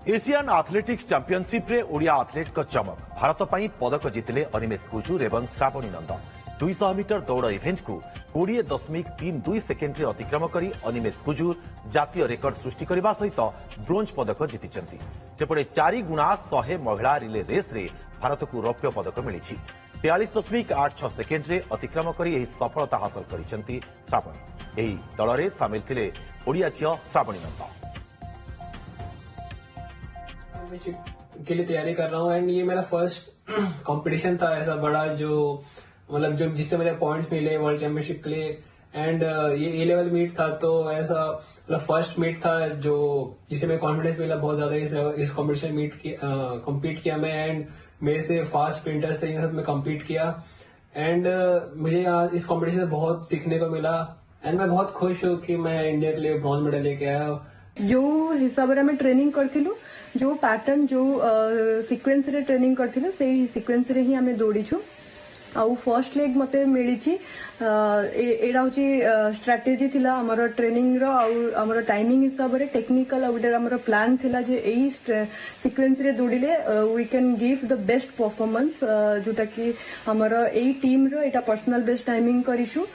Asian athletics championship रे Odia athlete को चमक भारत पई पदक जीतिले अनिमेष कुजूर एवं श्रावणी नंदन 200 मीटर दौड़ इवेंट को 20.32 सेकेंड रे अतिक्रम करी अनिमेष कुजूर जातीय रेकर्ड सृष्टि करने सहित ब्रोंज पदक जीतिचंती। सेपटे 4 गुणा 100 महिला रिले रेस रे भारत को रौप्य पदक मिली 43.86 सेकेंड रे अतिक्रम करी एही सफलता हासिल करिसेंती श्रावणी। एही दल रे शामिल थिले ओडिया झियो श्रावणी नंदन। के लिए तैयारी कर रहा हूँ एंड ये मेरा फर्स्ट कंपटीशन था ऐसा बड़ा जो मतलब जो जिससे मुझे पॉइंट्स मिले वर्ल्ड चैंपियनशिप के लिए एंड ये ए लेवल मीट था तो ऐसा मतलब फर्स्ट मीट था जो जिससे मैं कॉन्फिडेंस मिला बहुत ज्यादा इस कंपटीशन मीट की कम्पीट किया मैं एंड मेरे से फास्ट स्प्रिंटर्स थे जिनके साथ मैं कम्पीट किया एंड मुझे इस कंपटीशन से बहुत सीखने को मिला एंड मैं बहुत खुश हूँ कि मैं इंडिया के लिए ब्रॉन्ज मेडल लेके आया। जो हिसाब रे मैं ट्रेनिंग करथिलु जो पैटर्न जो सीक्वेंस रे ट्रेनिंग करथिलु सेही सीक्वेंस रे ही हमें दौड़ीछु आउ फर्स्ट लेग मते मिलिछि एडा होची स्ट्रेटजी थिला हमर ट्रेनिंग रो आउ हमर टाइमिंग हिसाब रे टेक्निकल आउ हमर प्लान थिला जे एही सीक्वेंस रे दौड़िले we can give the best performance जोटा कि हमर एही टीम रो एटा पर्सनल बेस्ट टाइमिंग करिछु